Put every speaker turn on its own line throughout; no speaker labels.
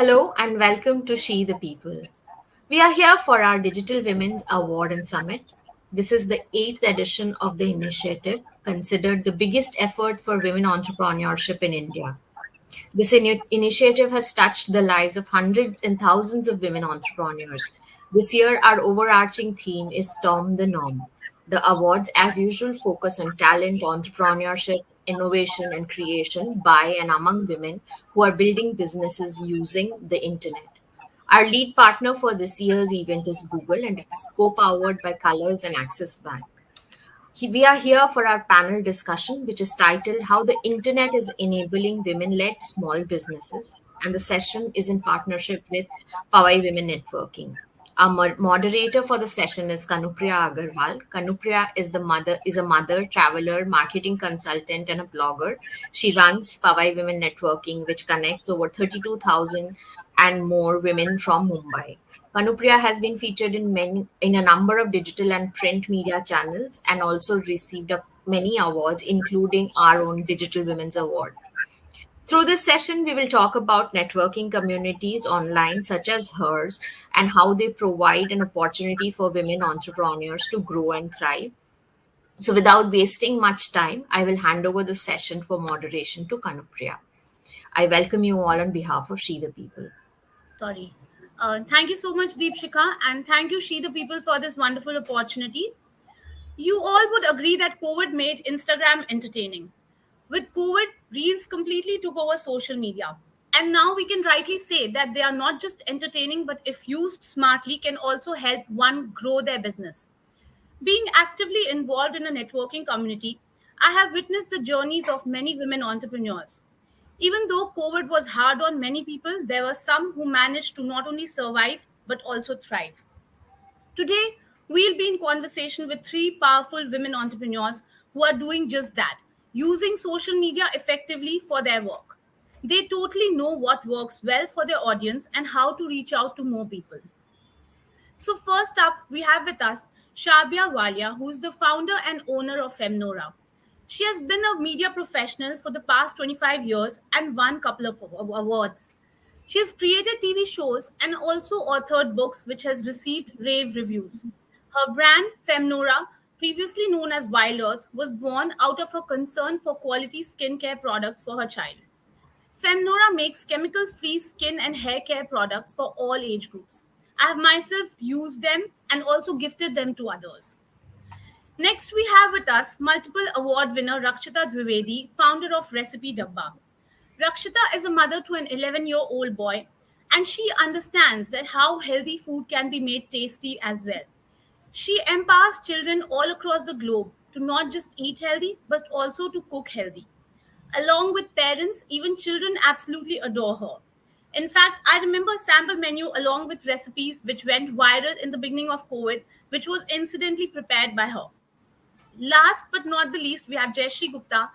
Hello and welcome to She the People. We are here for our Digital Women's Award and Summit. This is the eighth edition of the initiative, considered the biggest effort for women entrepreneurship in India. This initiative has touched the lives of hundreds and thousands of women entrepreneurs. This year, our overarching theme is Storm the Norm. The awards, as usual, focus on talent, entrepreneurship, innovation, and creation by and among women who are building businesses using the internet. Our lead partner for this year's event is Google, and it is co powered by Colors and Axis Bank. We are here for our panel discussion, which is titled How the Internet is Enabling Women Led Small Businesses. And the session is in partnership with Powai Women Networking. Our moderator for the session is Kanupriya Agarwal. Kanupriya is a mother, traveler, marketing consultant, and a blogger. She runs Powai Women Networking, which connects over 32,000 and more women from Mumbai. Kanupriya has been featured in a number of digital and print media channels and also received many awards, including our own Digital Women's Award. Through this session, we will talk about networking communities online, such as hers, and how they provide an opportunity for women entrepreneurs to grow and thrive. So, without wasting much time, I will hand over the session for moderation to Kanupriya. I welcome you all on behalf of She the People.
Sorry. Thank you so much, Deepshika, and thank you, She the People, for this wonderful opportunity. You all would agree that COVID made Instagram entertaining. With COVID, Reels completely took over social media. And now we can rightly say that they are not just entertaining, but if used smartly, can also help one grow their business. Being actively involved in a networking community, I have witnessed the journeys of many women entrepreneurs. Even though COVID was hard on many people, there were some who managed to not only survive but also thrive. Today, we'll be in conversation with three powerful women entrepreneurs who are doing just that, using social media effectively for their work. They totally know what works well for their audience and how to reach out to more people. So, first up, we have with us Shabia Walia, who is the founder and owner of Femnora. She has been a media professional for the past 25 years and won a couple of awards. She has created TV shows and also authored books which has received rave reviews. Her brand, Femnora, previously known as Wild Earth, was born out of her concern for quality skincare products for her child. Femnora makes chemical free skin and hair care products for all age groups. I have myself used them and also gifted them to others. Next, we have with us multiple award winner Rakshita Dwivedi, founder of Recipe Dabba. Rakshita is a mother to an 11-year-old boy, and she understands that how healthy food can be made tasty as well. She empowers children all across the globe to not just eat healthy, but also to cook healthy. Along with parents, even children absolutely adore her. In fact, I remember a sample menu along with recipes which went viral in the beginning of COVID, which was incidentally prepared by her. Last but not the least, we have Jayshree Gupta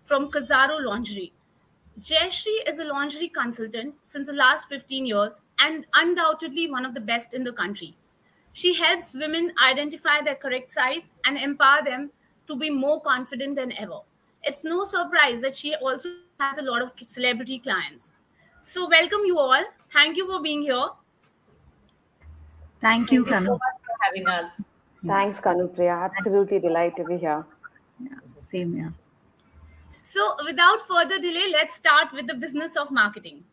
from Cazaro Lingerie. Jayshree is a lingerie consultant since the last 15 years and undoubtedly one of the best in the country. She helps women identify their correct size and empower them to be more confident than ever. It's no surprise that she also has a lot of celebrity clients. So, welcome you all. Thank you for being here.
Thank you,
Thank you so
Kanu.
much for having us.
Thanks, Kanupriya. Absolutely delighted to be here.
Yeah, same here.
So, without further delay, let's start with the business of marketing.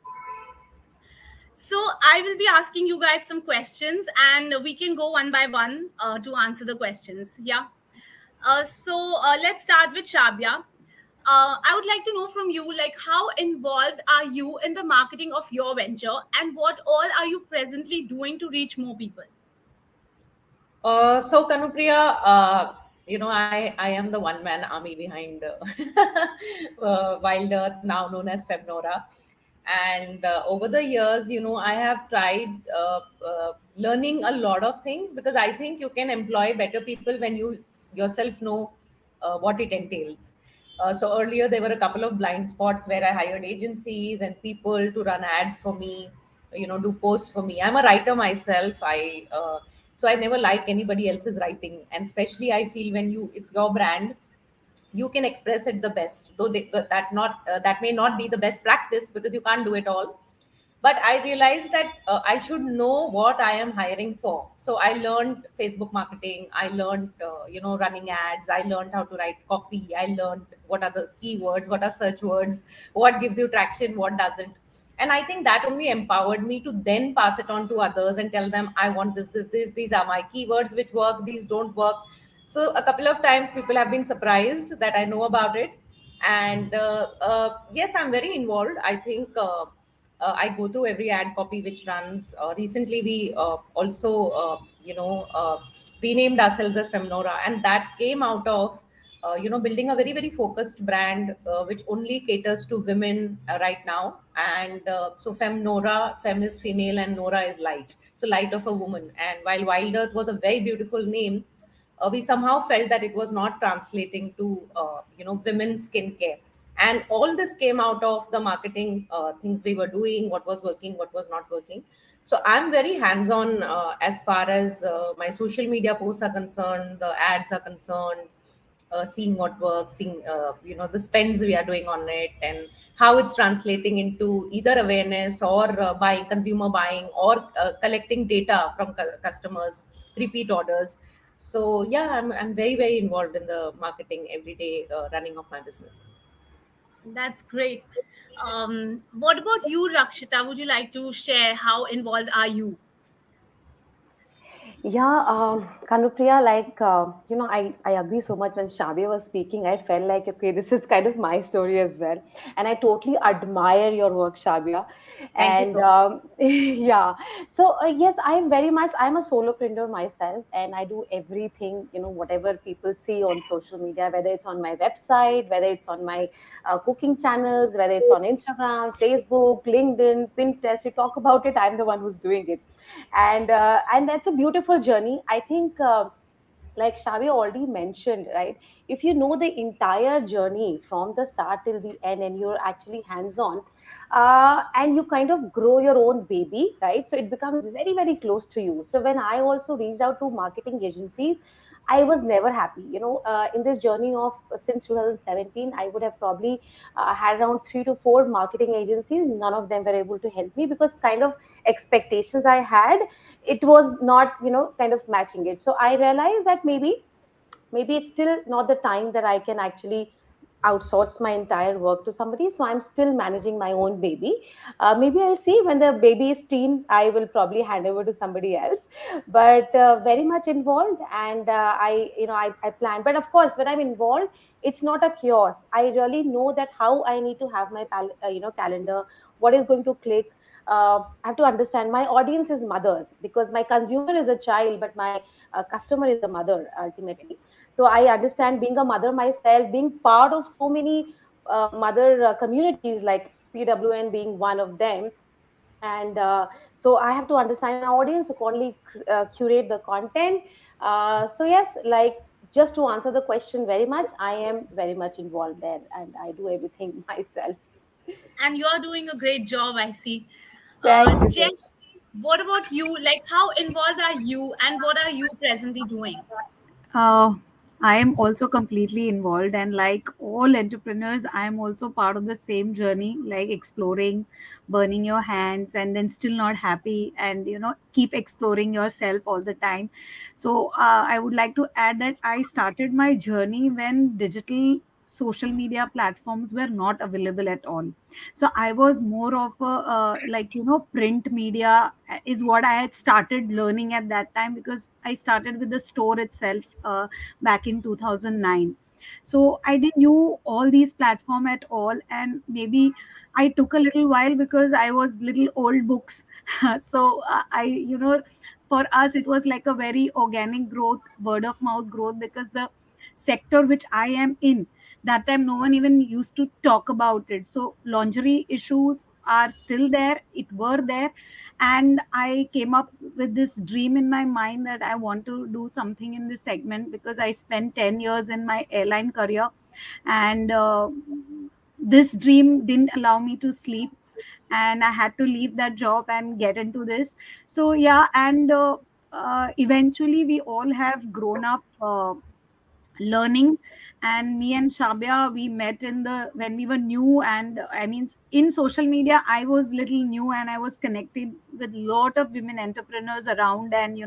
So, I will be asking you guys some questions and we can go one by one to answer the questions. Yeah. Let's start with Shabia. I would like to know from you, like, how involved are you in the marketing of your venture and what all are you presently doing to reach more people?
So Kanupriya, I am the one-man army behind Wild Earth, now known as Femnora. And over the years, I have tried learning a lot of things because I think you can employ better people when you yourself know what it entails. So earlier there were a couple of blind spots where I hired agencies and people to run ads for me, do posts for me. I'm a writer myself. So I never like anybody else's writing, and especially I feel when it's your brand, you can express it the best, though that may not be the best practice because you can't do it all. But I realized that I should know what I am hiring for. So I learned Facebook marketing, I learned running ads, I learned how to write copy, I learned what are the keywords, what are search words, what gives you traction, what doesn't. And I think that only empowered me to then pass it on to others and tell them, I want this, these are my keywords which work, these don't work. So a couple of times people have been surprised that I know about it. And yes, I'm very involved. I think I go through every ad copy which runs. Recently, we also, renamed ourselves as Femnora, and that came out of, building a very, very focused brand which only caters to women right now. And so Femnora, Fem is female, and Nora is light. So light of a woman. And while Wild Earth was a very beautiful name, we somehow felt that it was not translating to women's skincare. And all this came out of the marketing things we were doing, what was working, what was not working. So I'm very hands on as far as my social media posts are concerned, the ads are concerned, seeing what works, seeing the spends we are doing on it, and how it's translating into either awareness or buying, consumer buying, or collecting data from customers, repeat orders. So yeah, I'm very, very involved in the marketing everyday running of my business.
That's great. What about you, Rakshita? Would you like to share how involved are you?
Yeah, Kanupriya, I agree so much when Shabia was speaking. I felt like, okay, this is kind of my story as well. And I totally admire your work, Shabia.
Thank you
And
so much.
yeah, so yes, I'm a solopreneur myself, and I do everything, whatever people see on social media, whether it's on my website, whether it's on my cooking channels, whether it's on Instagram, Facebook, LinkedIn, Pinterest, you talk about it, I'm the one who's doing it. And that's a beautiful journey, I think. Like Shavi already mentioned, right? If you know the entire journey from the start till the end, and you're actually hands on, and you kind of grow your own baby, right? So it becomes very, very close to you. So when I also reached out to marketing agencies, I was never happy. In this journey of since 2017, I would have probably had around 3 to 4 marketing agencies. None of them were able to help me because kind of expectations I had, it was not kind of matching it. So I realized that maybe it's still not the time that I can actually outsource my entire work to somebody. So I'm still managing my own baby. Maybe I'll see when the baby is teen, I will probably hand over to somebody else. But very much involved, and I plan. But of course, when I'm involved, it's not a chaos. I really know that how I need to have my calendar, what is going to click. I have to understand my audience is mothers, because my consumer is a child, but my customer is a mother ultimately. So I understand, being a mother myself, being part of so many mother communities, like PWN being one of them. And so I have to understand my audience, accordingly curate the content. So yes, like, just to answer the question, very much I am very much involved there, and I do everything myself.
And you're doing a great job, I see.
Thank you so
Jesh, what about you? Like, how involved are you, and what are you presently doing?
Uh, I am also completely involved, and like all entrepreneurs, I am also part of the same journey, like exploring, burning your hands, and then still not happy, and keep exploring yourself all the time. So, I would like to add that I started my journey when digital social media platforms were not available at all. So I was more of a print media is what I had started learning at that time, because I started with the store itself back in 2009. So I didn't knew all these platform at all, and maybe I took a little while because I was little old books. So I for us it was like a very organic growth, word of mouth growth, because the sector which I am in, that time no one even used to talk about it. So lingerie issues are still there, it were there. And I came up with this dream in my mind that I want to do something in this segment, because I spent 10 years in my airline career. And this dream didn't allow me to sleep, and I had to leave that job and get into this. So yeah, and eventually we all have grown up, learning. And me and Shabia, we met in the when we were new, and I mean in social media I was little new, and I was connected with lot of women entrepreneurs around, and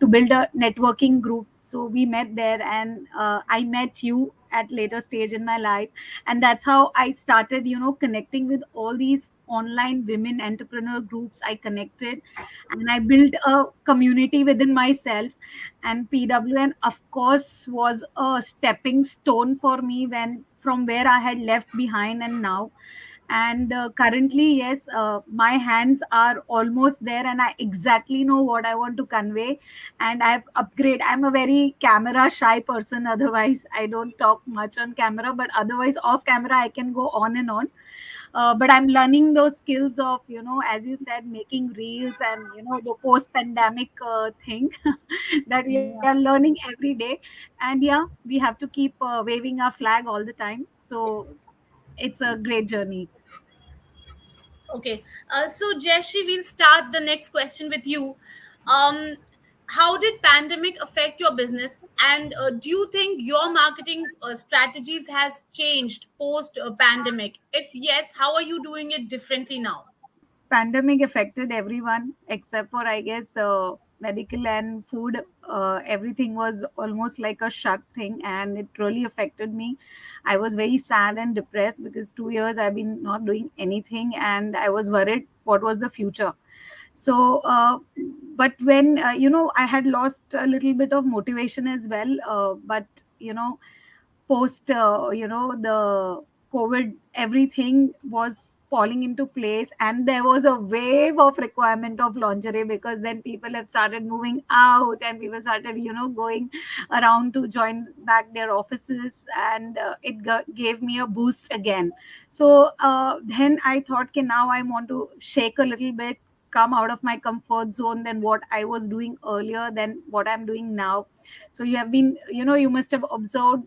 to build a networking group. So we met there, and I met you at later stage in my life, and that's how I started connecting with all these online women entrepreneur groups. I connected, and I built a community within myself. And PWN, of course, was a stepping stone for me when from where I had left behind and now. And currently, yes, my hands are almost there, and I exactly know what I want to convey. And I've upgrade. I'm a very camera shy person. Otherwise, I don't talk much on camera, but otherwise off camera, I can go on and on. But I'm learning those skills of as you said, making reels, and the post pandemic thing that we are
Yeah.
learning every day. And yeah, we have to keep waving our flag all the time. So it's a great journey.
Okay. So Jayshree, we'll start the next question with you. Um, how did pandemic affect your business, and do you think your marketing strategies has changed post pandemic? If yes, how are you doing it differently now?
Pandemic affected everyone except for, I guess, medical and food. Everything was almost like a shut thing, and it really affected me. I was very sad and depressed because 2 years I've been not doing anything, and I was worried what was the future. So but when I had lost a little bit of motivation as well. But post the COVID, everything was falling into place, and there was a wave of requirement of lingerie, because then people have started moving out, and people started going around to join back their offices, and it gave me a boost again. So then I thought, okay, now I want to shake a little bit, come out of my comfort zone than what I was doing earlier than what I'm doing now. So you have been, you must have observed,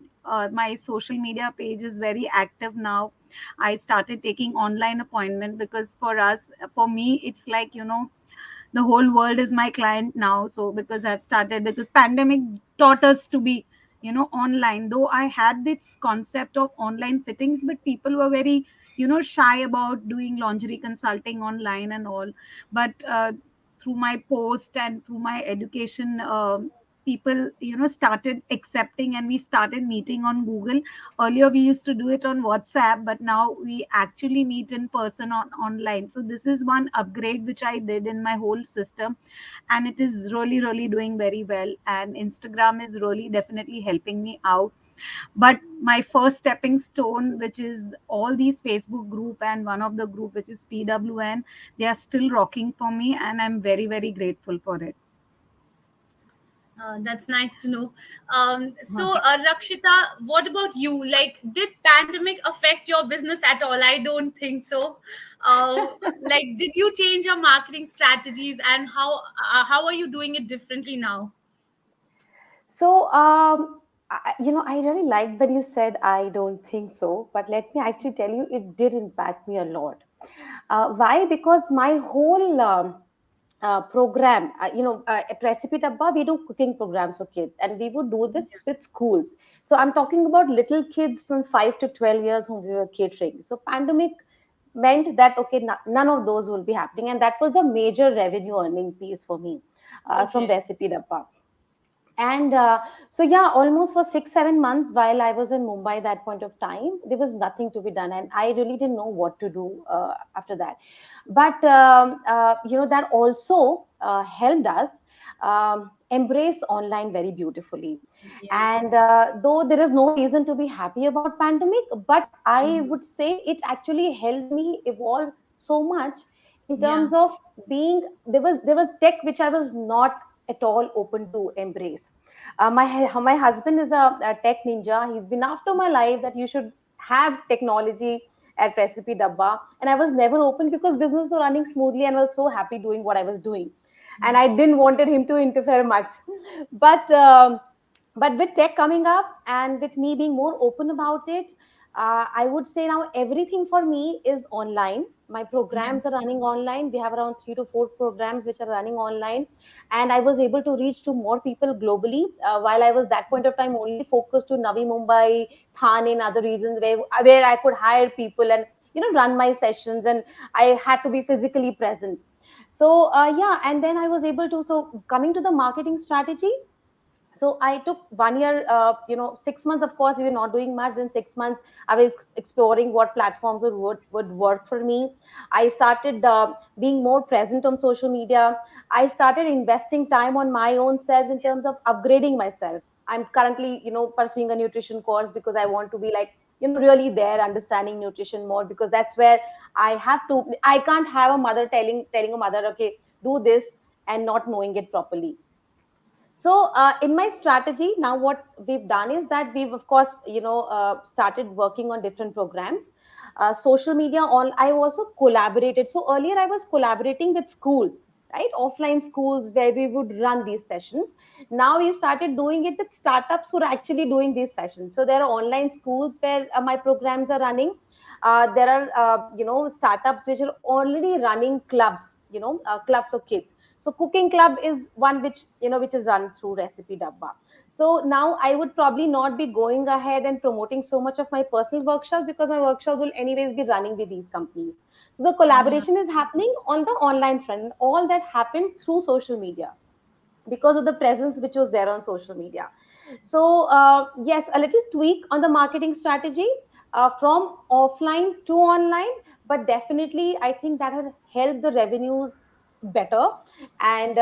my social media page is very active now. I started taking online appointment, because for me, it's like, the whole world is my client now. So because I've started, because pandemic taught us to be online. Though I had this concept of online fittings, but people were very shy about doing lingerie consulting online and all. But through my post and through my education, people started accepting, and we started meeting on Google. Earlier we used to do it on WhatsApp, but now we actually meet in person on online. So this is one upgrade which I did in my whole system, and it is really really doing very well, and Instagram is really definitely helping me out. But my first stepping stone, which is all these Facebook group, and one of the group which is PWN, they are still rocking for me, and I'm very very grateful for it.
That's nice to know. So, Rakshita, what about you? Like, did pandemic affect your business at all? I don't think so. Uh, like, did you change your marketing strategies, and how are you doing it differently now?
So, I really liked when you said, I don't think so, but let me actually tell you, it did impact me a lot. Why? Because my whole program, at Recipe Dabba, we do cooking programs for kids, and we would do this with schools. So I'm talking about little kids from 5 to 12 years whom we were catering. So pandemic meant that, okay, none of those will be happening. And that was the major revenue earning piece for me from
Okay.
Recipe Dabba. And so, yeah, almost for 6 7 months while I was in Mumbai, that point of time, there was nothing to be done, and I really didn't know what to do after that. But that also helped us embrace online very beautifully.
Yeah.
And though there is no reason to be happy about pandemic, but I
Mhm.
would say it actually helped me evolve so much in
Yeah.
terms of being, there was tech which I was not at all open to embrace. My husband is a tech ninja. He's been after my life that you should have technology at Recipe Dabba, and I was never open because business was running smoothly and I was so happy doing what I was doing, and I didn't wanted him to interfere much. But with tech coming up and with me being more open about it, I would say now everything for me is online. My
Mhm.
programs are running online. We have around 3 to 4 programs which are running online, and I was able to reach to more people globally. While I was that point of time only focused to Navi Mumbai, Thane, and other regions where I could hire people and run my sessions, and I had to be physically present. So yeah, and then I was able to. So coming to the marketing strategy, so I took 1 year, 6 months, of course we were not doing much. In 6 months I was exploring what platforms would work for me. I started being more present on social media. I started investing time on my own self in terms of upgrading myself. I'm currently pursuing a nutrition course because I want to be like really there understanding nutrition more, because that's where I can't have a mother telling a mother, okay, do this, and not knowing it properly. So in my strategy now, what we've done is that we've of course started working on different programs, social media. On I also collaborated. So earlier I was collaborating with schools, right, offline schools, where we would run these sessions. Now we've started doing it with startups who are actually doing these sessions. So there are online schools where my programs are running. There are startups which are already running clubs, clubs of kids. So cooking club is one which is run through Recipe Dabba. So now I would probably not be going ahead and promoting so much of my personal workshops, because my workshops will anyways be running with these companies. So the
Mhm.
collaboration is happening on the online front. All that happened through social media because of the presence which was there on social media. So yes, a little tweak on the marketing strategy from offline to online, but definitely I think that had helped the revenues better. And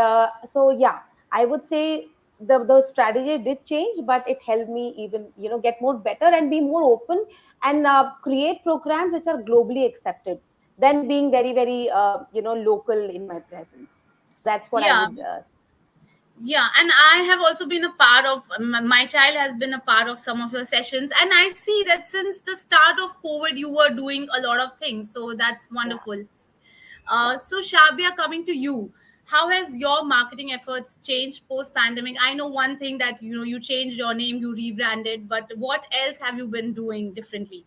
so yeah, I would say the strategy did change, but it helped me even get more better and be more open, and create programs which are globally accepted, then being very very local in my presence. So that's what I
Yeah.
would
Yeah, and I have also been a part of my child has been a part of some of your sessions, and I see that since the start of COVID you were doing a lot of things, so that's
yeah.
wonderful.
Yeah.
So Shabia, coming to you, how has your marketing efforts changed post pandemic? I know one thing that you changed your name, you rebranded, but what else have you been doing differently?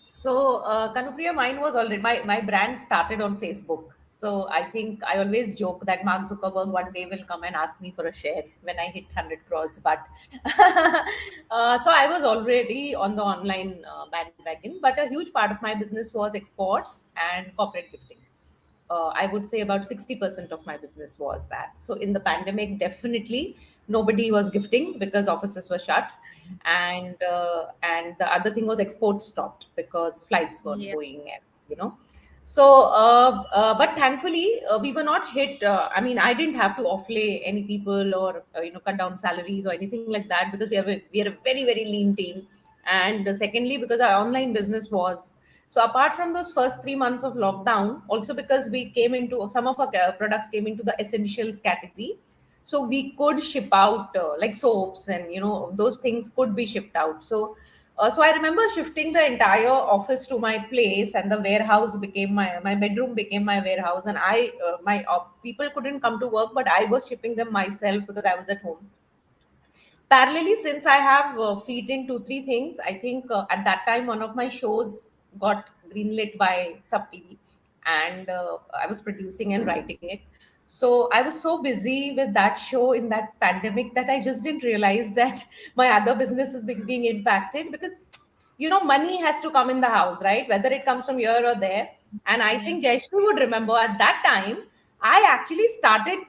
So, Kanupriya, mine was already my brand started on Facebook. So I think I always joke that Mark Zuckerberg one day will come and ask me for a share when I hit 100 crores. But so I was already on the online bandwagon. But a huge part of my business was exports and corporate gifting. I would say about 60% of my business was that. So in the pandemic, definitely nobody was gifting because offices were shut, and the other thing was exports stopped because flights weren't
Yeah.
going, and you know. So, but thankfully, we were not hit. I mean, I didn't have to offlay any people or cut down salaries or anything like that, because we are a very very lean team, and secondly because our online business was, so apart from those first 3 months of lockdown, also because we came into some of our products came into the essentials category, so we could ship out like soaps and those things could be shipped out. So I remember shifting the entire office to my place, and the warehouse became my bedroom became my warehouse, and my people couldn't come to work, but I was shipping them myself because I was at home. Parallelly, since I have feet in 2 3 things, I think at that time one of my shows got greenlit by Sub TV, and I was producing and writing it. So I was so busy with that show in that pandemic that I just didn't realize that my other business is being impacted, because money has to come in the house, right, whether it comes from here or there. And I
Yeah.
think Jayshree would remember at that time I actually started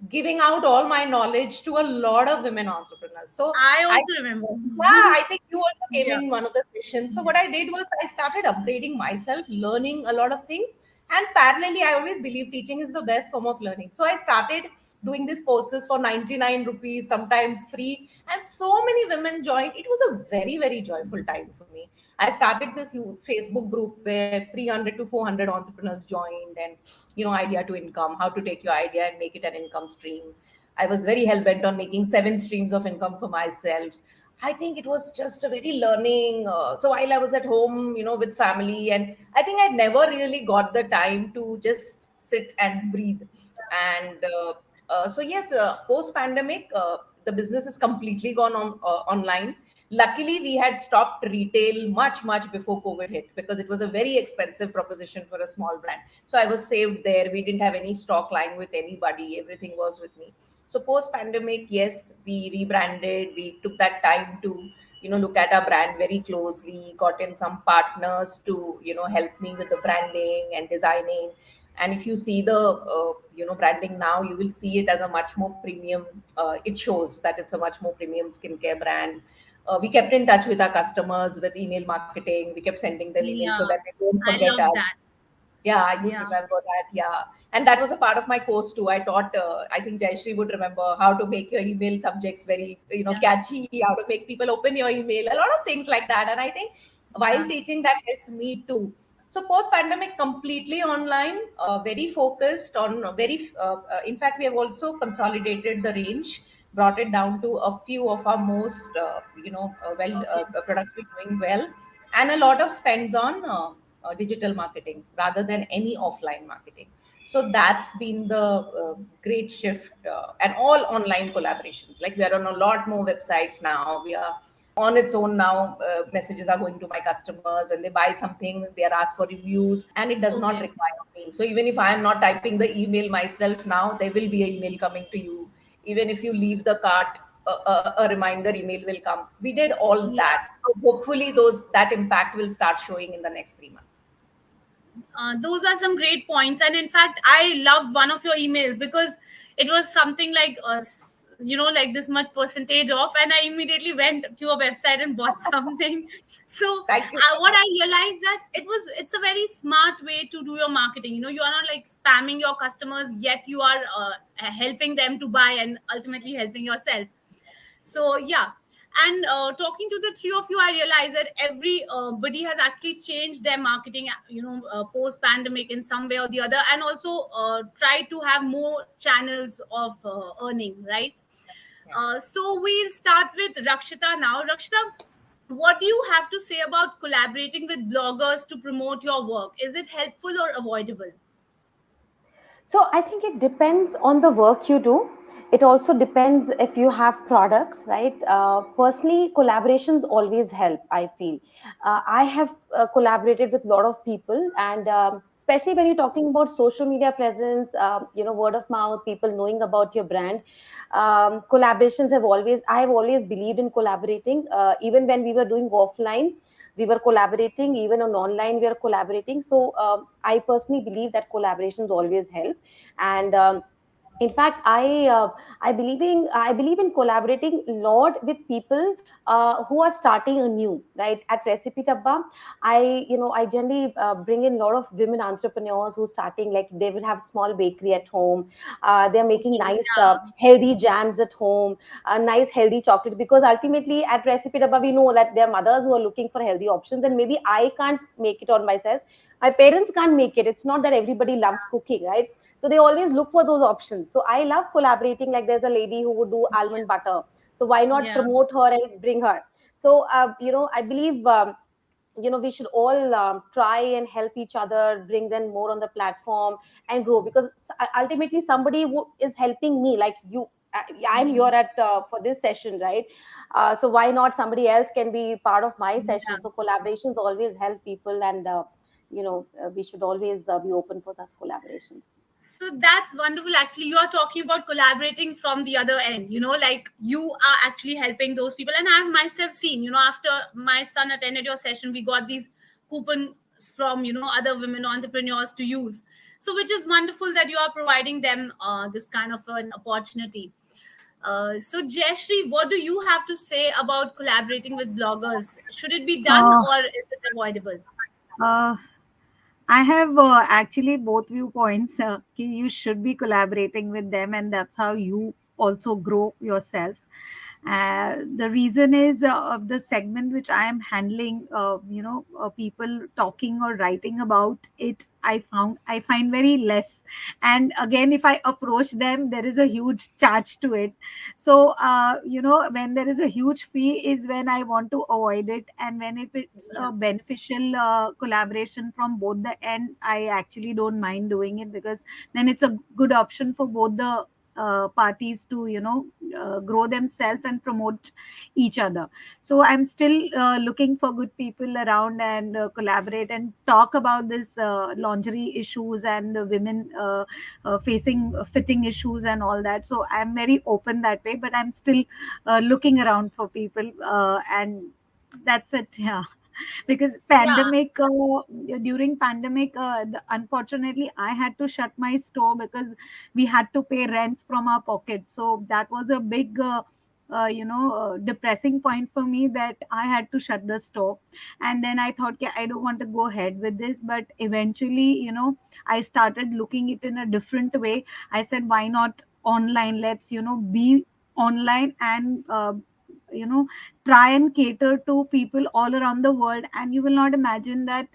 giving out all my knowledge to a lot of women entrepreneurs. So
I
I,
also remember.
yeah, I think you also came
Yeah.
in one of the sessions. So what I did was I started upgrading myself, learning a lot of things. And parallelly, I always believe teaching is the best form of learning. So I started doing these courses for 99 rupees, sometimes free. And so many women joined. It was a very, very joyful time for me. I started this Facebook group where 300 to 400 entrepreneurs joined, and idea to income, how to take your idea and make it an income stream. I was very hell bent on making 7 streams of income for myself. I think it was just a very learning. So while I was at home, with family, and I think I never really got the time to just sit and breathe. And so yes, post pandemic, the business is completely gone on online. Luckily, we had stopped retail much before COVID hit, because it was a very expensive proposition for a small brand. So I was saved there. We didn't have any stock lying with anybody, everything was with me. So post pandemic, yes, we rebranded. We took that time to, look at our brand very closely, got in some partners to, help me with the branding and designing. And if you see the branding now, you will see it as a much more premium. It shows that it's a much more premium skincare brand. We kept in touch with our customers with email marketing. We kept sending them emails so
Yeah,
that they don't
I
forget
love
us.
that.
Yeah, you
Yeah,
remember that. Yeah. And that was a part of my course too. I taught, I think Jayshree would remember how to make your email subjects very,
yeah,
catchy, how to make people open your email, a lot of things like that. And I think while
yeah.
teaching, that helped me too. So post pandemic, completely online, very focused on in fact, we have also consolidated the range, brought it down to a few of our most,
Okay.
products we're doing well, and a lot of spends on digital marketing rather than any offline marketing. So that's been the great shift, and all online collaborations. Like, we are on a lot more websites now. We are on its own now. Messages are going to my customers when they buy something. They are asked for reviews, and it does not
Okay.
require me. So even if I am not typing the email myself now, there will be an email coming to you. Even if you leave the cart, a reminder email will come. We did all
Yeah.
that, so hopefully that impact will start showing in the next 3 months.
Those are some great points, and in fact I loved one of your emails because it was something like like this much percentage off, and I immediately went to your website and bought something. So
Thank you so
what I
much.
realized that it's a very smart way to do your marketing. You are not like spamming your customers, yet you are helping them to buy and ultimately helping yourself. So yeah. And talking to the three of you, I realized that everybody has actually changed their marketing, post pandemic in some way or the other, and also try to have more channels of earning, right?
Yeah.
So we'll start with Rakshita now. Rakshita, what do you have to say about collaborating with bloggers to promote your work? Is it helpful or avoidable?
So I think it depends on the work you do. It also depends if you have products, right? Personally, collaborations always help. I feel I have collaborated with a lot of people, and especially when you're talking about social media presence, word of mouth, people knowing about your brand. Collaborations have always. I have always believed in collaborating, even when we were doing offline, we were collaborating. Even on online, we are collaborating. So I personally believe that collaborations always help. And in fact, I believe in collaborating a lot with people who are starting anew, right? At Recipe Dabba, I generally bring in a lot of women entrepreneurs who starting, like they will have small bakery at home. They're making
Okay.
nice
Yeah.
healthy jams at home, nice healthy chocolate, because ultimately at Recipe Dabba we know that there are mothers who are looking for healthy options, and maybe I can't make it on myself, my parents can't make it. It's not that everybody loves cooking, right? So they always look for those options. So I love collaborating. Like, there's a lady who would do almond butter, so why not
Yeah.
promote her and bring her? So I believe we should all try and help each other, bring them more on the platform and grow, because ultimately somebody who is helping me, like you, I'm here at for this session, right? So why not somebody else can be part of my session?
Yeah.
So collaborations always help people, and we should always be open for such collaborations.
So that's wonderful. Actually, you are talking about collaborating from the other end, like you are actually helping those people. And I've myself seen, after my son attended your session, we got these coupons from, other women entrepreneurs to use. So, which is wonderful that you are providing them this kind of an opportunity. So, Jayshree, what do you have to say about collaborating with bloggers? Should it be done
Uh,
or is it avoidable?
uh, I have actually both viewpoints. You should be collaborating with them, and that's how you also grow yourself. The reason is of the segment which I am handling. People talking or writing about it. I find very less. And again, if I approach them, there is a huge charge to it. So when there is a huge fee is when I want to avoid it, and when if it's
Yeah.
a beneficial collaboration from both the end, I actually don't mind doing it, because then it's a good option for both the parties to grow themselves and promote each other. So I'm still looking for good people around and collaborate and talk about this lingerie issues and the women facing fitting issues and all that. So I'm very open that way, but I'm still looking around for people, and that's it. Yeah. Because
Yeah.
pandemic, during pandemic, unfortunately I had to shut my store because we had to pay rents from our pocket. So that was a big depressing point for me, that I had to shut the store. And then I thought, "Okay, I don't want to go ahead with this." But eventually, I started looking it in a different way. I said, why not online? Let's be online and you know try and cater to people all around the world. And you will not imagine that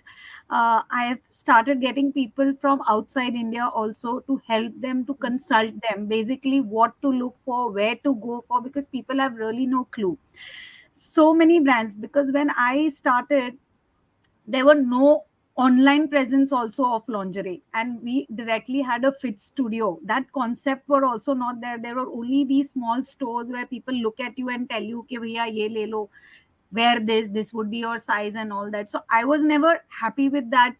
I have started getting people from outside India also, to help them, to consult them basically what to look for, where to go for, because people have really no clue. So many brands, because when I started, there were no online presence also of lingerie, and we directly had a fit studio. That concept were also not there. There were only these small stores where people look at you and tell you, "Ki bhaiya ye le lo, wear this would be your size," and all that. So I was never happy with that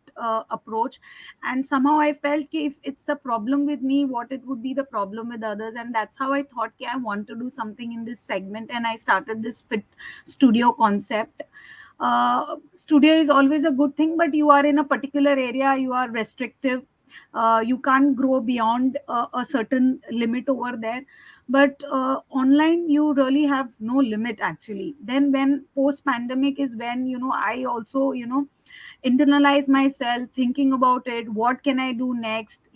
approach. And somehow I felt ki if it's a problem with me, what it would be the problem with others. And that's how I thought ki I want to do something in this segment, and I started this fit studio concept. Studio is always a good thing, but you are in a particular area, you are restrictive. You can't grow beyond a certain limit over there. But online, you really have no limit actually. Then when post pandemic is when I also internalize myself, thinking about it, what can I do next.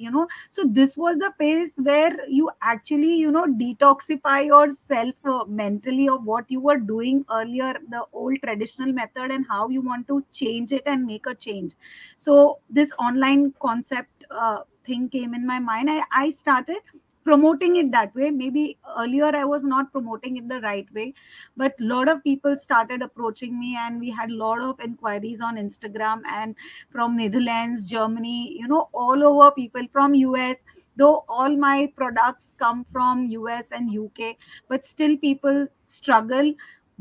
So this was the phase where you actually detoxify yourself mentally of what you were doing earlier, the old traditional method, and how you want to change it and make a change. So this online concept thing came in my mind. I started promoting it that way. Maybe earlier I was not promoting it the right way, but a lot of people started approaching me, and we had a lot of inquiries on Instagram, and from Netherlands, Germany, all over, people from US. Though all my products come from US and UK, but still people struggle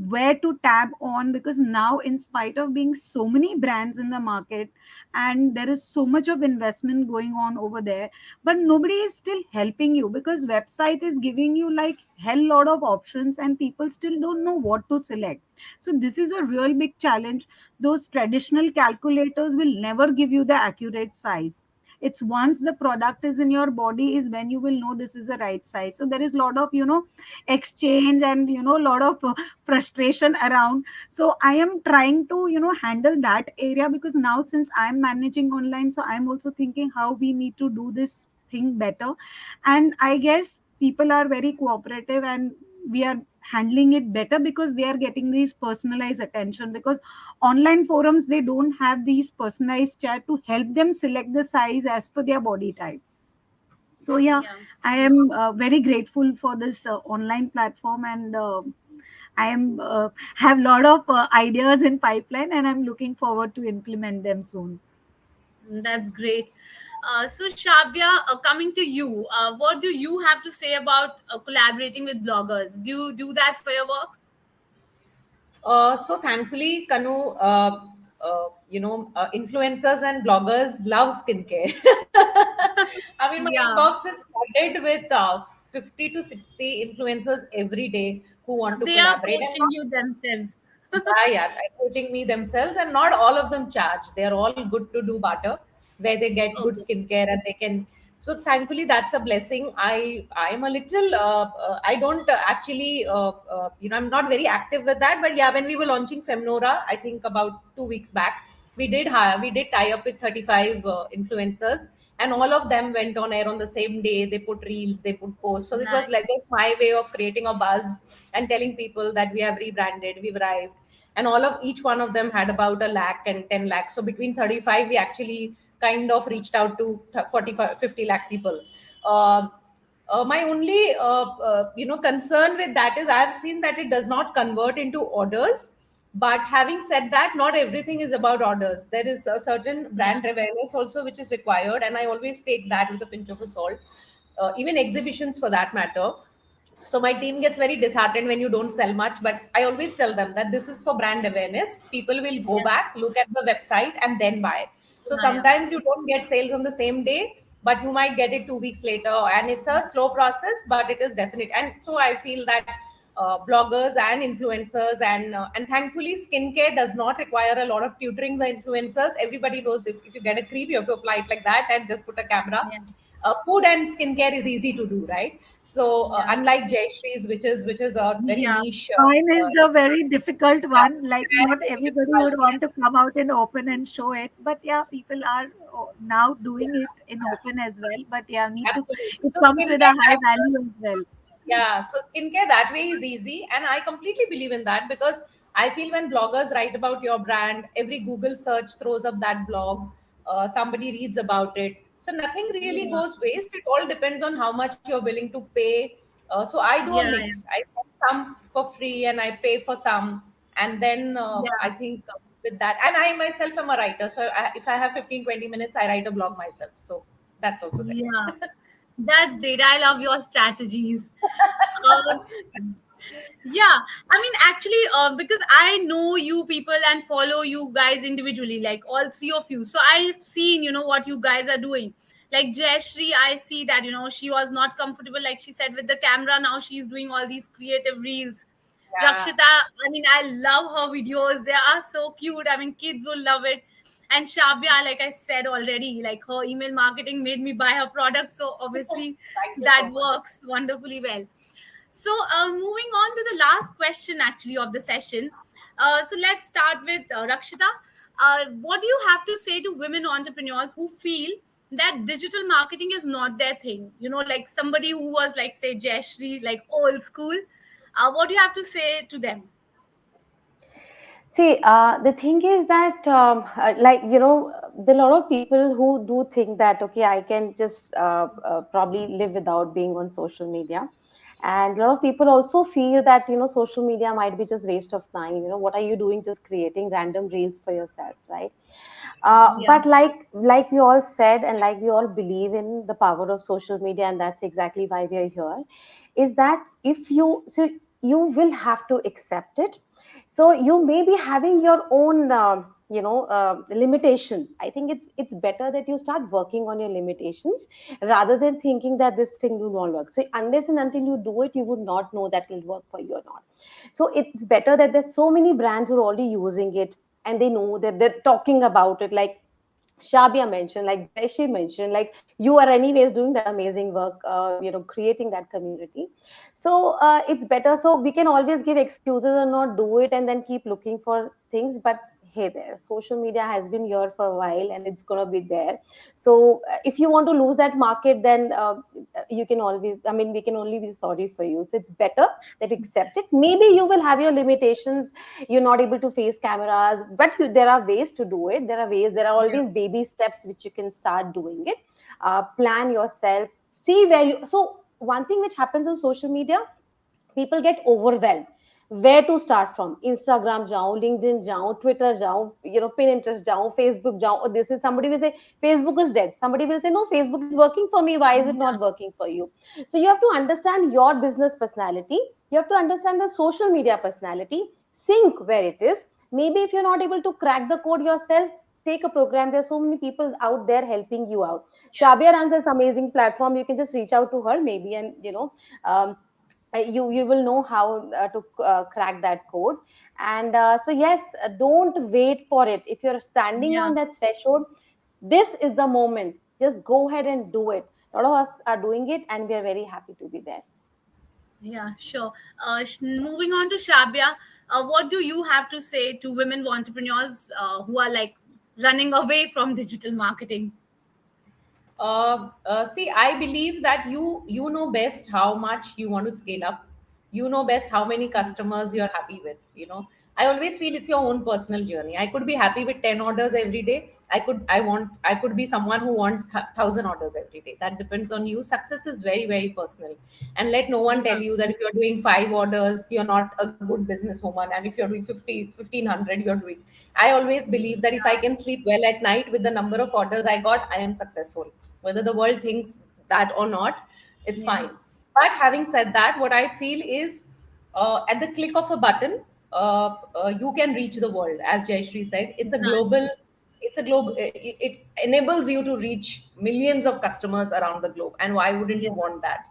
where to tab on, because now, in spite of being so many brands in the market, and there is so much of investment going on over there, but nobody is still helping you, because website is giving you like hell lot of options, and people still don't know what to select. So this is a real big challenge. Those traditional calculators will never give you the accurate size. It's once the product is in your body is when you will know this is the right size. So there is a lot of exchange, and a lot of frustration around. So I am trying to handle that area, because now since I'm managing online, so I'm also thinking how we need to do this thing better. And I guess people are very cooperative, and we are handling it better, because they are getting these personalized attention, because online forums, they don't have these personalized chat to help them select the size as per their body type. So yeah,
Yeah.
I am very grateful for this online platform, and I am have lot of ideas in pipeline, and I'm looking forward to implement them soon.
That's great. So, Shabia, coming to you, what do you have to say about collaborating with bloggers? Do you do that for your work?
So thankfully, Kanu, influencers and bloggers love skincare. I mean, my
Yeah,
inbox is flooded with 50 to 60 influencers every day who want to
they are
collaborate. And
coaching you themselves.
they're coaching me themselves, and not all of them charge. They're all good to do barter, where they get good
Okay.
skincare and they can. So thankfully, that's a blessing. I'm a little. I don't actually. I'm not very active with that. But yeah, when we were launching Femnora, I think about 2 weeks back, we did tie up with 35 influencers, and all of them went on air on the same day. They put reels, they put posts. So it was like
Nice.
just my way of creating a buzz and telling people that we have rebranded, we've arrived. And all of each one of them had about a lakh and 10 lakh. So between 35, we actually kind of reached out to 45, 50 lakh people. Uh, my only concern with that is I have seen that it does not convert into orders. But having said that, not everything is about orders. There is a certain
Yeah.
brand awareness also which is required, and I always take that with a pinch of salt. Even exhibitions for that matter, So my team gets very disheartened when you don't sell much, but I always tell them that this is for brand awareness. People will go
Yeah,
back, look at the website, and then buy. So
yeah, yeah,
sometimes you don't get sales on the same day, but you might get it 2 weeks later, and it's a slow process, but it is definite. And so I feel that bloggers and influencers, and thankfully skincare does not require a lot of tutoring the influencers. Everybody knows if you get a cream, you have to apply it like that and just put a camera.
yeah,
Food and skincare is easy to do, right? So
yeah,
unlike Jayshree's, which is a very
Yeah,
niche,
mine is the very difficult
yeah,
one. Like,
very,
not
very
everybody
difficult.
would want to come out in open and show it, but yeah, people are now doing it in open as well. But yeah, need to.
Absolutely.
It
So
comes with a
skincare
high
that
value as well.
Yeah, so skincare that way is easy, and I completely believe in that because I feel when bloggers write about your brand, every Google search throws up that blog. Somebody reads about it, so nothing really
yeah,
goes waste. It all depends on how much you're willing to pay. So I do a
yeah,
mix. I sell some for free, and I pay for some, and then I
yeah,
think with that, and I myself am a writer. So if I have 15-20 minutes, I write a blog myself. So that's also there.
yeah. That's great. I love your strategies. Uh, yeah, I mean, actually, because I know you people and follow you guys individually, like all three of you. So I've seen, what you guys are doing. Like Jayshree, I see that, she was not comfortable, like she said, with the camera. Now she's doing all these creative reels.
Yeah.
Rakshita, I mean, I love her videos. They are so cute. I mean, kids will love it. And Shabia, like I said already, like her email marketing made me buy her product. So obviously
Thank you
that
so much.
works wonderfully well. So, moving on to the last question actually of the session. So, let's start with Rakshita. What do you have to say to women entrepreneurs who feel that digital marketing is not their thing? Like somebody who was like, say, Jayshree, like old school. What do you have to say to them?
See, the thing is that, there are a lot of people who do think that, okay, I can just probably live without being on social media. And a lot of people also feel that, social media might be just waste of time. What are you doing just creating random reels for yourself, right?
Yeah,
But like we all said, and like we all believe in the power of social media, and that's exactly why we are here, is that if you so you will have to accept it. So you may be having your own limitations. I think it's better that you start working on your limitations rather than thinking that this thing will not work. So unless and until you do it, you would not know that will work for you or not. So it's better that there's so many brands who are already using it, and they know that they're talking about it, like Shabia mentioned, like Jayshree mentioned, like you are anyways doing that amazing work, creating that community. So it's better. So we can always give excuses or not do it and then keep looking for things. But hey, there, social media has been here for a while and it's gonna be there. So if you want to lose that market, then you can always. I mean, we can only be sorry for you. So it's better that you accept it. Maybe you will have your limitations, you're not able to face cameras, but there are ways to do it. There are
yeah,
always baby steps which you can start doing it. Plan yourself, see where you. So one thing which happens on social media, people get overwhelmed. Where to start from? Instagram jao, LinkedIn jao, Twitter jao, Pinterest jao, Facebook jao. Or this is, somebody will say Facebook is dead, somebody will say no, Facebook is working for me, why is it
yeah,
not working for you? So you have to understand your business personality, you have to understand the social media personality, sync where it is. Maybe if you're not able to crack the code yourself, take a program. There's so many people out there helping you out. Shabia runs this amazing platform, you can just reach out to her maybe, and um, you will know how to crack that code. And so yes, don't wait for it. If you're standing
yeah.
on that threshold, this is the moment. Just go ahead and do it. A lot of us are doing it and we are very happy to be there.
Yeah, sure. Moving on to Shabia, what do you have to say to women entrepreneurs who are like running away from digital marketing?
See, I believe that you know best how much you want to scale up. You know best how many customers you're happy with. I always feel it's your own personal journey. I could be happy with 10 orders every day. I could be someone who wants 1,000 orders every day. That depends on you. Success is very, very personal. And let no one tell
Yeah,
you that if you're doing 5 orders, you're not a good businesswoman. And if you're doing 50, 1,500, you're doing. I always believe that if I can sleep well at night with the number of orders I got, I am successful. Whether the world thinks that or not, it's
yeah,
fine. But having said that, what I feel is at the click of a button, you can reach the world. As Jayshree said,
Exactly.
it's a global, it enables you to reach millions of customers around the globe. And why wouldn't
Yeah,
you want that?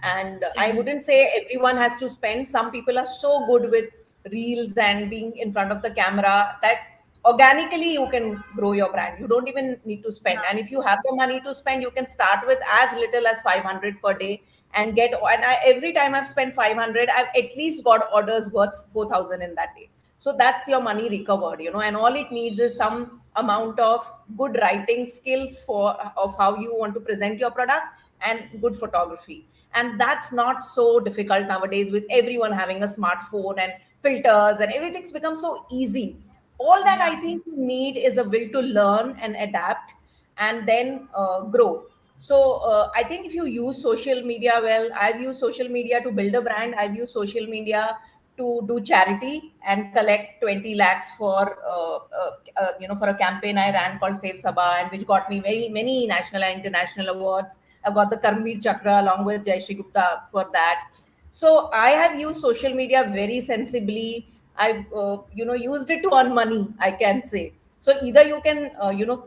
And I
exactly.
wouldn't say everyone has to spend. Some people are so good with reels and being in front of the camera that organically you can grow your brand. You don't even need to spend. And if you have the money to spend, you can start with as little as 500 per day and get. And every time I've spent 500, I've at least got orders worth 4,000 in that day. So that's your money recovered, and all it needs is some amount of good writing skills for of how you want to present your product, and good photography. And that's not so difficult nowadays, with everyone having a smartphone and filters, and everything's become so easy. All that I
Yeah,
think you need is a will to learn and adapt, and then grow. So I think if you use social media well, I've used social media to build a brand. I've used social media to do charity and collect 20 lakhs for for a campaign I ran called Save Sabha, and which got me very many national and international awards. I've got the Karmveer Chakra along with Jayshree Gupta for that. So I have used social media very sensibly. I've used it to earn money, I can say. So either you can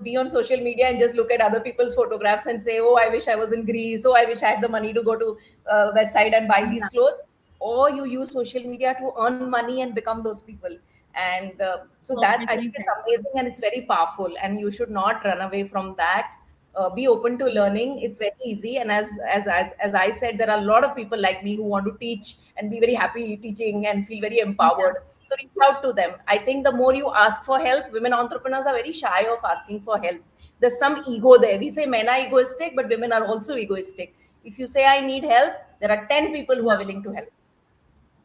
be on social media and just look at other people's photographs and say, oh, I wish I was in Greece. Oh, I wish I had the money to go to West Side and buy these
yeah,
clothes. Or you use social media to earn money and become those people. And so that, I
perfectly
think,
said.
it's amazing and it's very powerful, and you should not run away from that. Be open to
Yeah,
learning. It's very easy. And as I said, there are a lot of people like me who want to teach and be very happy teaching and feel very
yeah,
empowered. So reach out to them. I think the more you ask for help, women entrepreneurs are very shy of asking for help. There's some ego there. We say men are egoistic, but women are also egoistic. If you say I need help, there are 10 people who are
yeah.
willing to help.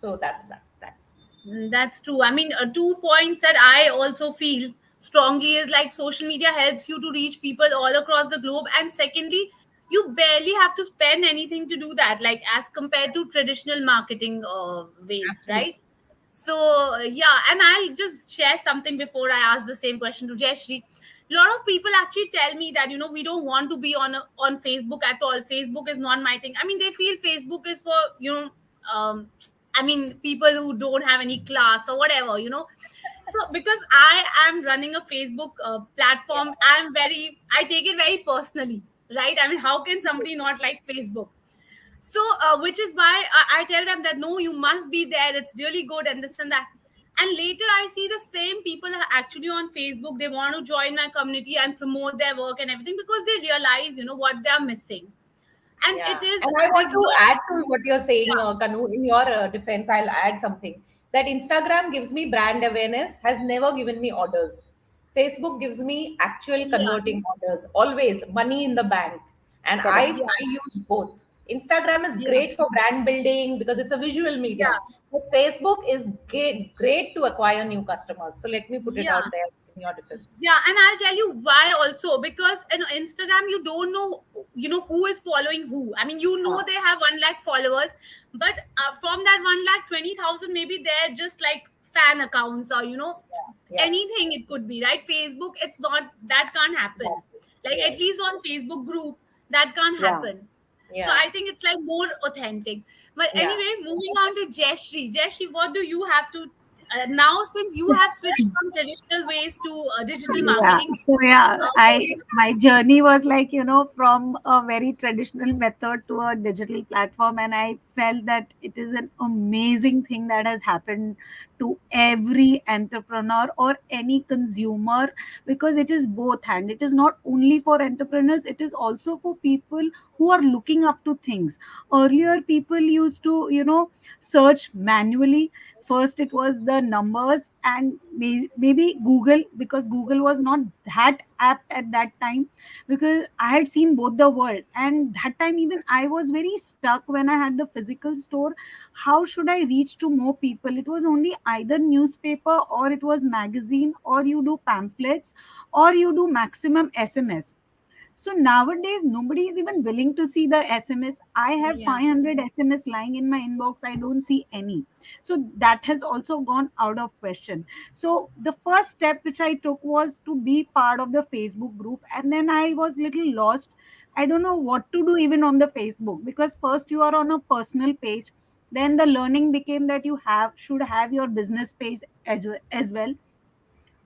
So that's that. That's
That's true. I mean, 2 points that I also feel strongly is like social media helps you to reach people all across the globe. And secondly, you barely have to spend anything to do that, like as compared to traditional marketing ways, right?
absolutely.
So, yeah, and I'll just share something before I ask the same question to Jayshree. A lot of people actually tell me that we don't want to be on Facebook at all. Facebook is not my thing. I mean, they feel Facebook is for I mean, people who don't have any class or whatever. So because I am running a Facebook
Yeah.
platform, I take it very personally, right? I mean, how can somebody not like Facebook? So which is why I tell them that no, you must be there, it's really good and this and that. And later I see the same people are actually on Facebook, they want to join my community and promote their work and everything, because they realize what they are missing. And
Yeah.
it is
And I
the
want to add
lot.
to what you're saying,
Yeah,
Kanu. In your defense, I'll add something. That Instagram gives me brand awareness, has never given me orders. Facebook gives me actual
yeah,
converting orders, always money in the bank. And
Correct.
yeah,
I use both. Instagram is
yeah,
great for brand building because it's a visual medium.
yeah,
But Facebook is great to acquire new customers. So let me put it
yeah.
out there in your defense.
Yeah, and I'll tell you why also, because Instagram you don't know who is following who. I mean,
Huh.
they have 1 lakh followers, but from that 1,20,000, maybe they're just like fan accounts or
Yeah.
anything it could be, right? Facebook, it's not, that can't happen.
Exactly.
Like at
Yes.
least on Facebook group, that can't
Yeah.
happen. So
Yeah.
I think it's like more authentic. But
Yeah.
anyway, moving on to Jayshree. Jayshree, what do you have to now, since you have switched from traditional ways to digital
Yeah,
marketing?
so yeah,
What
I my journey was like, from a very traditional method to a digital platform, and I felt that it is an amazing thing that has happened to every entrepreneur or any consumer, because it is both, and it is not only for entrepreneurs, it is also for people who are looking up to things. Earlier people used to, search manually. First it was the numbers, and maybe Google, because Google was not that apt at that time, because I had seen both the world, and that time even I was very stuck when I had the physical store. How should I reach to more people? It was only either newspaper, or it was magazine, or you do pamphlets, or you do maximum SMS. So nowadays, nobody is even willing to see the SMS. I have
Yeah,
500 SMS lying in my inbox. I don't see any. So that has also gone out of question. So the first step which I took was to be part of the Facebook group. And then I was little lost, I don't know what to do even on the Facebook, because first you are on a personal page, then the learning became that you have should have your business page as well.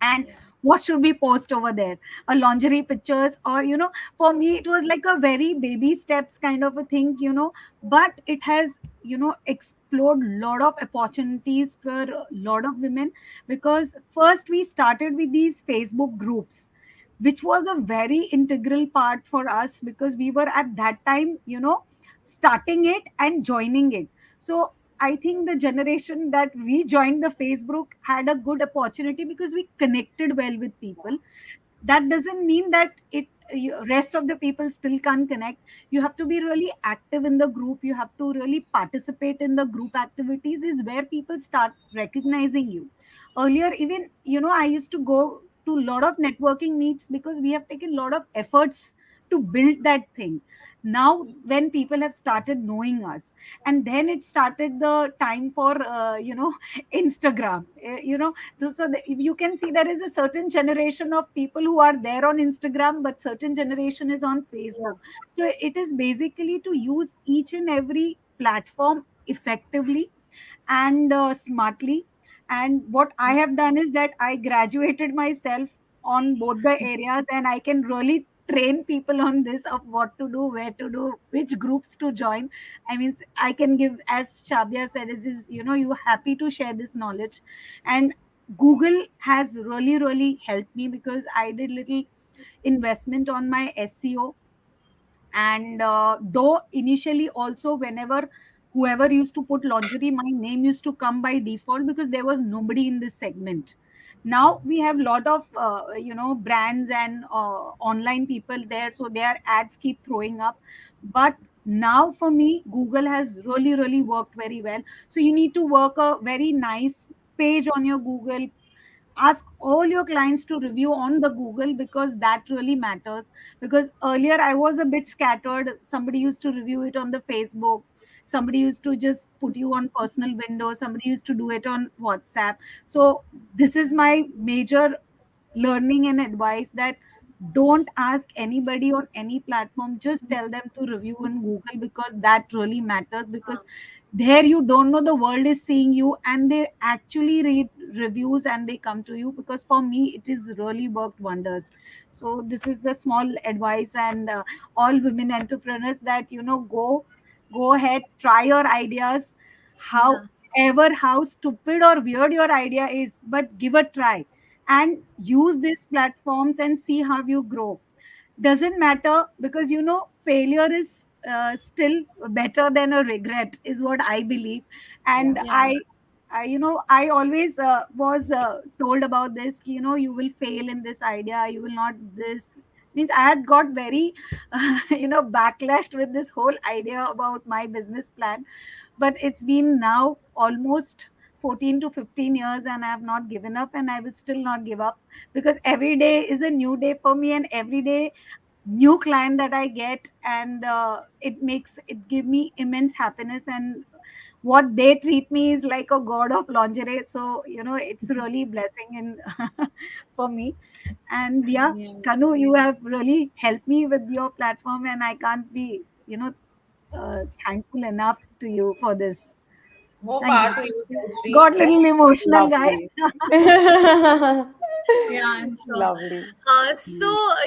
And
Yeah.
what should we post over there? A lingerie pictures, or for me it was like a very baby steps kind of a thing, but it has explored lot of opportunities for a lot of women. Because first we started with these Facebook groups, which was a very integral part for us, because we were at that time starting it and joining it. So I think the generation that we joined the Facebook had a good opportunity because we connected well with people. That doesn't mean that rest of the people still can't connect. You have to be really active in the group, you have to really participate in the group activities, is where people start recognizing you. Earlier, even I used to go to a lot of networking meets because we have taken a lot of efforts to build that thing. Now when people have started knowing us, and then it started the time for Instagram. You can see there is a certain generation of people who are there on Instagram, but certain generation is on Facebook. So it is basically to use each and every platform effectively and smartly. And what I have done is that I graduated myself on both the areas, and I can really train people on this, of what to do, where to do, which groups to join. I mean, I can give, as Shabia said, it is, you happy to share this knowledge. And Google has really really helped me, because I did little investment on my SEO. And though initially also, whenever whoever used to put lingerie, my name used to come by default, because there was nobody in this segment. Now we have lot of brands and online people there, so their ads keep throwing up. But now for me, Google has really really worked very well. So you need to work a very nice page on your Google. Ask all your clients to review on the Google, because that really matters. Because earlier I was a bit scattered, somebody used to review it on the Facebook, somebody used to just put you on personal window, somebody used to do it on WhatsApp. So this is my major learning and advice, that don't ask anybody on any platform, just tell them to review in Google, because that really matters. Because there you don't know, the world is seeing you, and they actually read reviews and they come to you. Because for me it is really worked wonders. So this is the small advice. And all women entrepreneurs, that go ahead, try your ideas,
Yeah.
however how stupid or weird your idea is, but give a try, and use these platforms and see how you grow. Doesn't matter, because failure is still better than a regret, is what I believe.
Yeah.
And
Yeah.
I always was told about this, you will fail in this idea, you will not this. Means I had got very backlashed with this whole idea about my business plan. But it's been now almost 14 to 15 years, and I have not given up, and I will still not give up. Because every day is a new day for me, and every day new client that I get, and it give me immense happiness. And what they treat me is like a god of lingerie. So it's really blessing in for me. And yeah,
Yeah.
Kanu, you have really helped me with your platform, and I can't be thankful enough to you for this.
More
Thank
power
you.
to you, Jayshree.
Got little emotional, guys.
Lovely.
Yeah, I'm sure.
Lovely.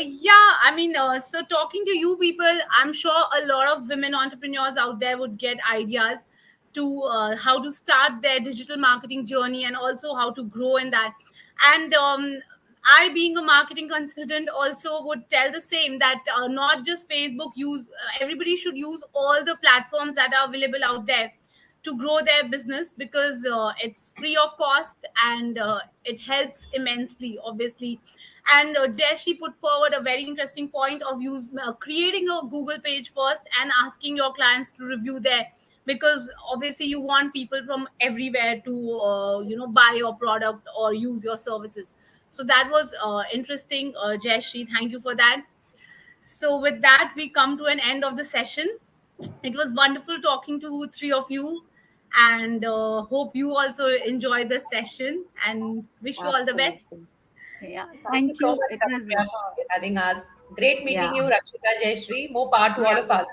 Yeah, I mean, so talking to you people, I'm sure a lot of women entrepreneurs out there would get ideas to how to start their digital marketing journey, and also how to grow in that. And I, being a marketing consultant, also would tell the same, that not just Facebook, use everybody should use all the platforms that are available out there to grow their business, because it's free of cost, and it helps immensely, obviously. And there she put forward a very interesting point of creating a Google page first and asking your clients to review there, because obviously you want people from everywhere to buy your product or use your services. So that was interesting, Jayshree, thank you for that. So with that, we come to an end of the session. It was wonderful talking to three of you, and hope you also enjoy the session, and wish you all the best.
Absolutely.
Yeah,
Thank you
thank
so
you.
much,
It was,
Kanupriya, for having us. Great
yeah,
meeting you, Rakshita, Jayshree. More power to all
yeah.
of us.